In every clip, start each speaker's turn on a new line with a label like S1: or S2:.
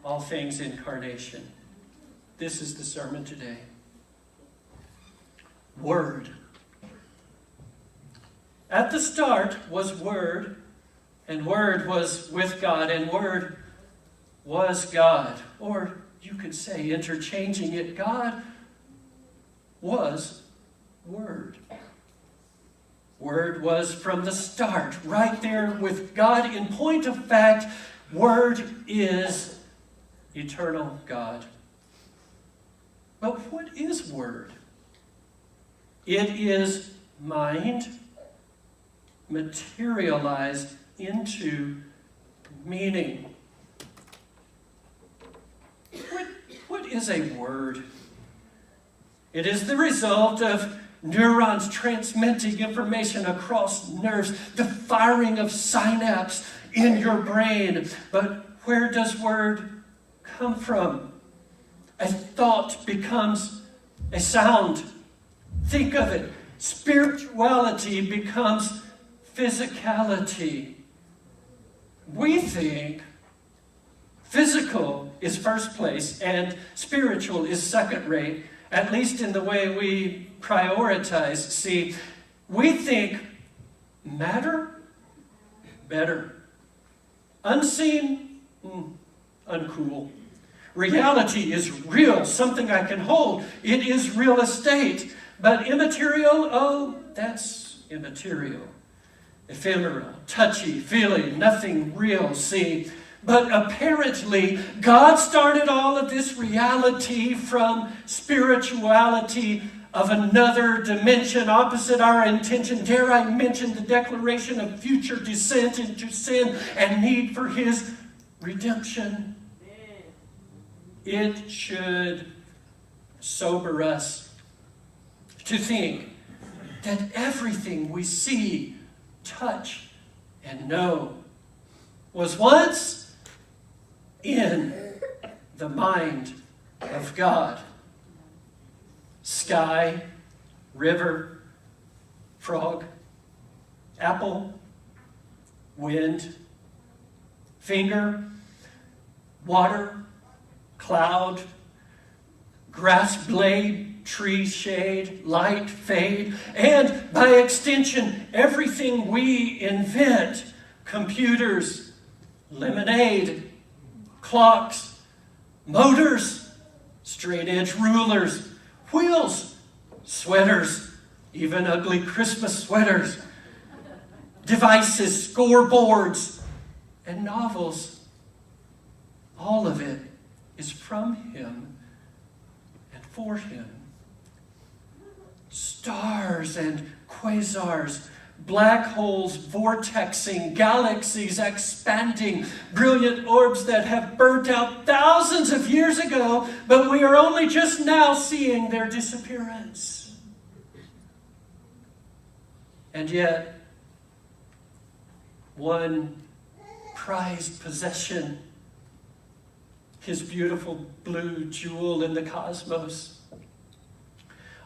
S1: all things incarnation. This is the sermon today. Word. At the start was Word, and Word was with God, and Word was God. Or you could say, interchanging it, God was Word. Word was from the start, right there with God. In point of fact, Word is eternal God. But what is Word? It is mind materialized into meaning. What is a word? It is the result of neurons transmitting information across nerves, the firing of synapses in your brain. But where does word come from? A thought becomes a sound. Think of it. Spirituality becomes physicality. We think physical is first place and spiritual is second rate, at least in the way we prioritize. See, we think matter, better. Unseen, uncool. Reality is real, something I can hold. It is real estate. But immaterial, oh, that's immaterial. Ephemeral, touchy, feeling, nothing real, see. But apparently, God started all of this reality from spirituality of another dimension, opposite our intention. Dare I mention the declaration of future descent into sin and need for His redemption. It should sober us to think that everything we see, touch, and know was once in the mind of God. Sky, river, frog, apple, wind, finger, water, cloud, grass blade, tree shade, light fade, and by extension, everything we invent, computers, lemonade, clocks, motors, straight edge rulers, wheels, sweaters, even ugly Christmas sweaters, devices, scoreboards, and novels. All of it is from Him and for Him. Stars and quasars, black holes vortexing, galaxies expanding, brilliant orbs that have burnt out thousands of years ago, but we are only just now seeing their disappearance. And yet, one prized possession, His beautiful blue jewel in the cosmos.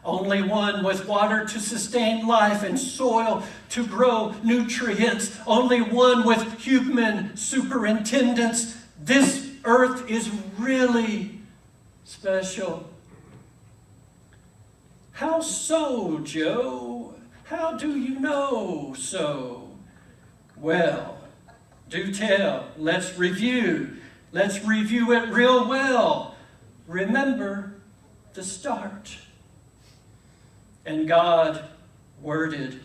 S1: Only one with water to sustain life and soil to grow nutrients. Only one with human superintendence. This earth is really special. How so, Joe? How do you know so? Well, do tell. Let's review. Let's review it real well. Remember the start. And God worded,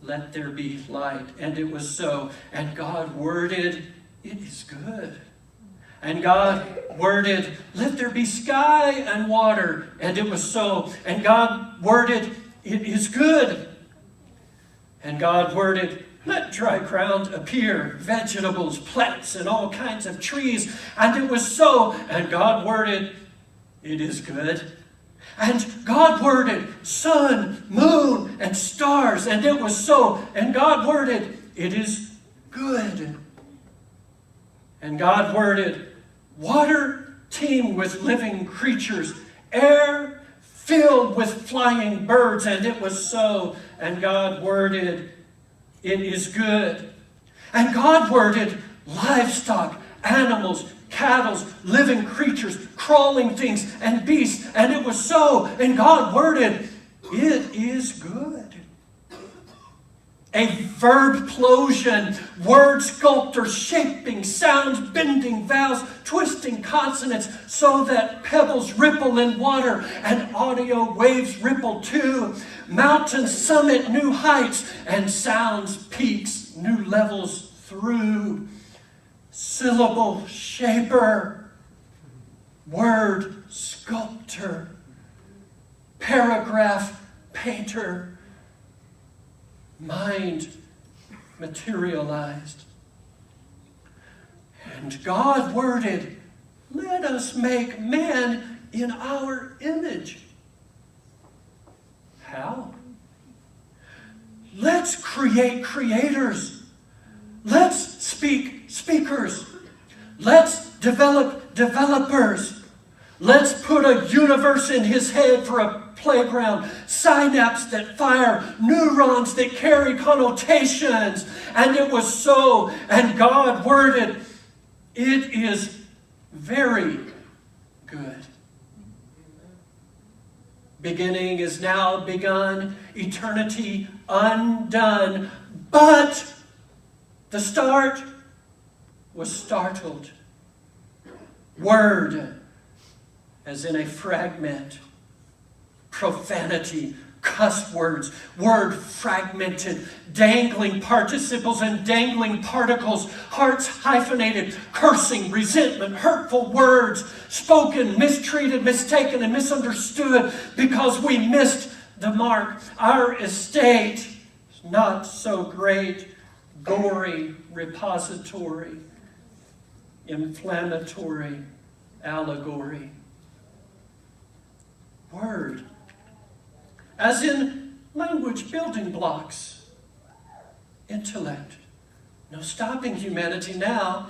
S1: "Let there be light." And it was so. And God worded, "It is good." And God worded, "Let there be sky and water." And it was so. And God worded, "It is good." And God worded, "Let dry ground appear, vegetables, plants, and all kinds of trees." And it was so. And God worded, "It is good." And God worded sun, moon, and stars. And it was so. And God worded, "It is good." And God worded, water teemed with living creatures, air filled with flying birds. And it was so. And God worded, "It is good." And God worded livestock, animals, cattle, living creatures, crawling things, and beasts. And it was so. And God worded, it is good. A verbplosion, word sculptor, shaping sounds, bending vowels, twisting consonants, so that pebbles ripple in water and audio waves ripple too. Mountains summit new heights and sounds peaks new levels through. Syllable shaper, word sculptor, paragraph painter, mind materialized. And God worded, let us make man in our image. How? Let's create creators. Let's speak speakers. Let's develop developers. Let's put a universe in his head for a playground, synapses that fire, neurons that carry connotations. And it was so. And God worded, it is very good. Beginning is now begun, eternity undone. But the start was startled. Word, as in a fragment. Profanity, cuss words, word fragmented, dangling participles and dangling particles, hearts hyphenated, cursing, resentment, hurtful words, spoken, mistreated, mistaken, and misunderstood because we missed the mark. Our estate is not so great, gory repository, inflammatory allegory. Word, as in language building blocks, intellect. No stopping humanity now.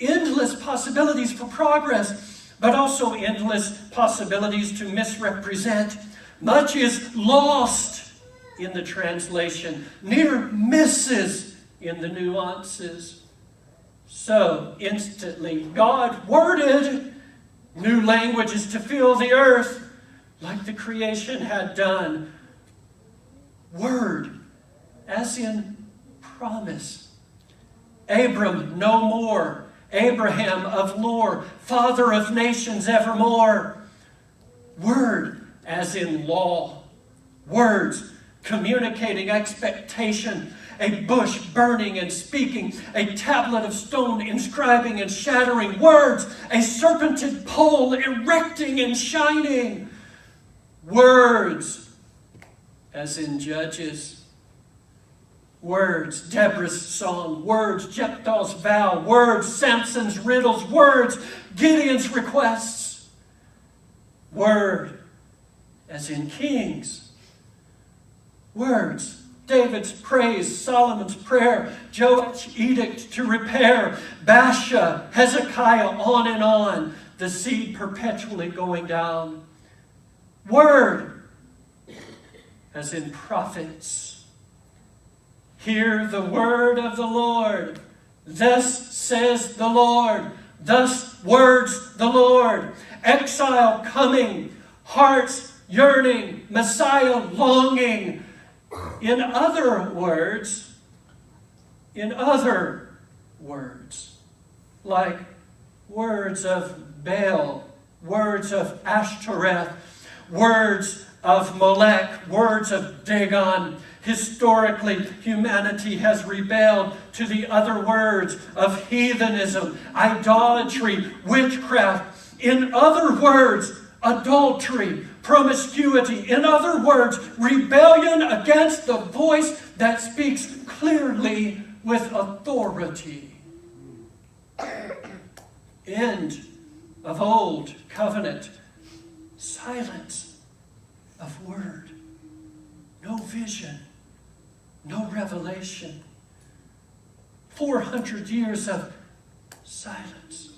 S1: Endless possibilities for progress, but also endless possibilities to misrepresent. Much is lost in the translation, near misses in the nuances. So instantly God worded new languages to fill the earth, like the creation had done. Word, as in promise. Abram no more, Abraham of lore, father of nations evermore. Word, as in law. Words, communicating expectation. A bush burning and speaking, a tablet of stone inscribing and shattering. Words, a serpented pole erecting and shining. Words, as in Judges. Words, Deborah's song. Words, Jephthah's vow. Words, Samson's riddles. Words, Gideon's requests. Word, as in Kings. Words, David's praise, Solomon's prayer, Joach's edict to repair, Baasha, Hezekiah, on and on. The seed perpetually going down. Word, as in prophets. Hear the word of the Lord. Thus says the Lord. Thus words the Lord. Exile coming. Hearts yearning. Messiah longing. In other words, like words of Baal, words of Ashtoreth, words of Molech, words of Dagon. Historically, humanity has rebelled to the other words of heathenism, idolatry, witchcraft. In other words, adultery, promiscuity. In other words, rebellion against the voice that speaks clearly with authority. End of old covenant. Silence of word. No vision. No revelation. 400 years of silence.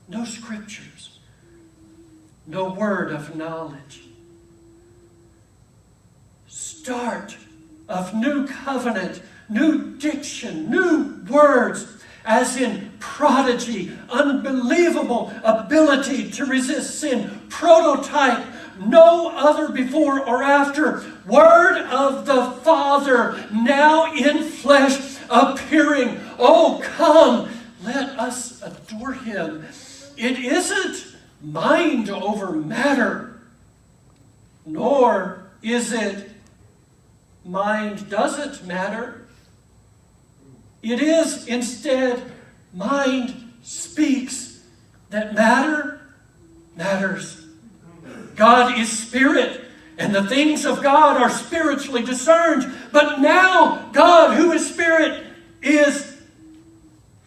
S1: No scriptures. No word of knowledge. Start of new covenant, new diction, new words, as in prodigy, unbelievable ability to resist sin, prototype, no other before or after, Word of the Father, now in flesh, appearing. Oh, come, let us adore him. It isn't mind over matter, nor is it mind doesn't matter. It is instead mind speaks that matter matters. God is spirit, and the things of God are spiritually discerned. But now God, who is spirit, is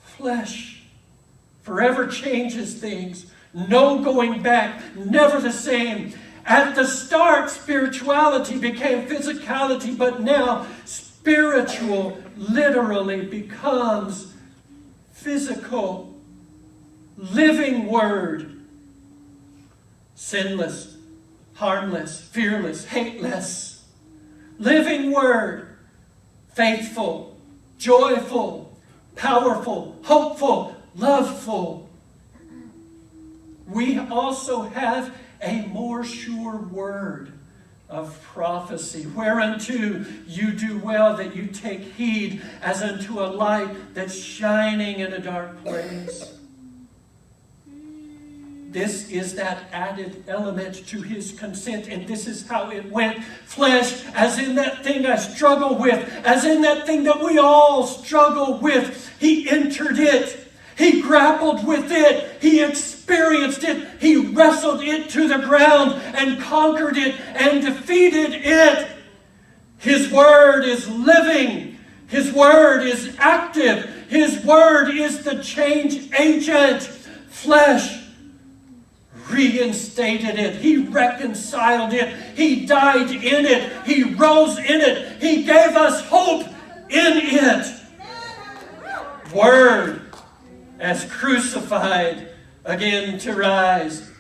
S1: flesh. Forever changes things. No going back. Never the same. At the start, spirituality became physicality, but now spiritual literally becomes physical. Living Word. Sinless, harmless, fearless, hateless. Living Word. Faithful, joyful, powerful, hopeful, loveful. We also have a more sure word of prophecy, whereunto you do well that you take heed, as unto a light that's shining in a dark place. This is that added element to his consent, and this is how it went. Flesh, as in that thing I struggle with, as in that thing that we all struggle with. He entered it. He grappled with it. He experienced it. He wrestled it to the ground and conquered it and defeated it. His Word is living. His Word is active. His Word is the change agent. Flesh reinstated it. He reconciled it. He died in it. He rose in it. He gave us hope in it. Word as crucified, again to rise.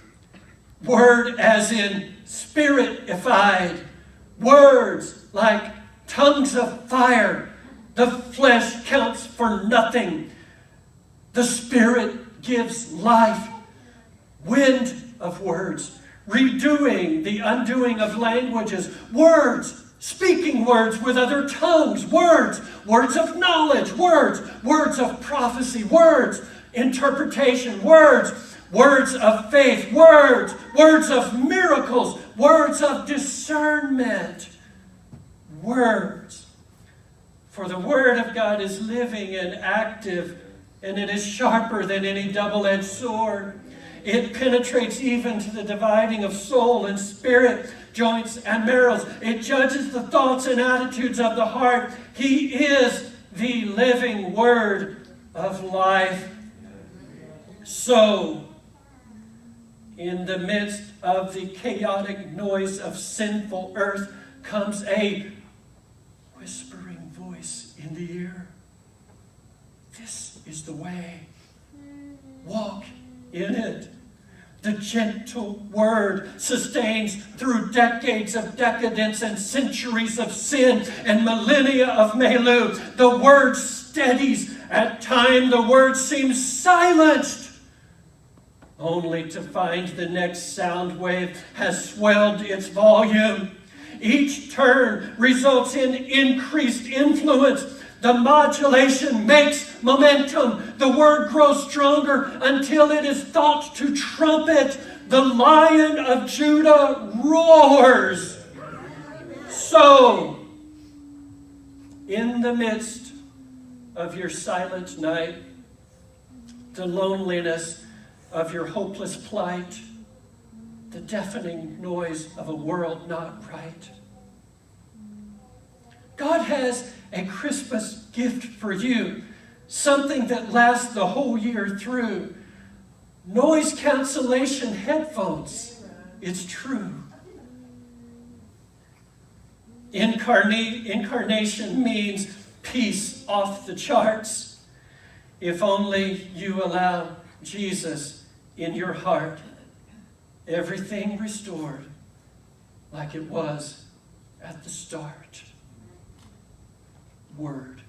S1: Word as in spiritified. Words like tongues of fire. The flesh counts for nothing. The Spirit gives life. Wind of words, redoing the undoing of languages, words, speaking words with other tongues, words of knowledge, words of prophecy, words, interpretation, words of faith, words of miracles, words of discernment, words. For the Word of God is living and active, and it is sharper than any double-edged sword. It penetrates even to the dividing of soul and spirit, joints and marrows. It judges the thoughts and attitudes of the heart. He is the living Word of life. So, in the midst of the chaotic noise of sinful earth comes a whispering voice in the ear. This is the way. Walk in it. The gentle Word sustains through decades of decadence and centuries of sin and millennia of Melu. The Word steadies. At times the Word seems silenced, only to find the next sound wave has swelled its volume. Each turn results in increased influence. The modulation makes momentum. The Word grows stronger until it is thought to trumpet. The Lion of Judah roars. So, in the midst of your silent night, the loneliness of your hopeless plight, the deafening noise of a world not right, God has a Christmas gift for you, something that lasts the whole year through. Noise cancellation headphones. It's true. Incarnation means peace off the charts. If only you allow Jesus in your heart, everything restored like it was at the start. Word.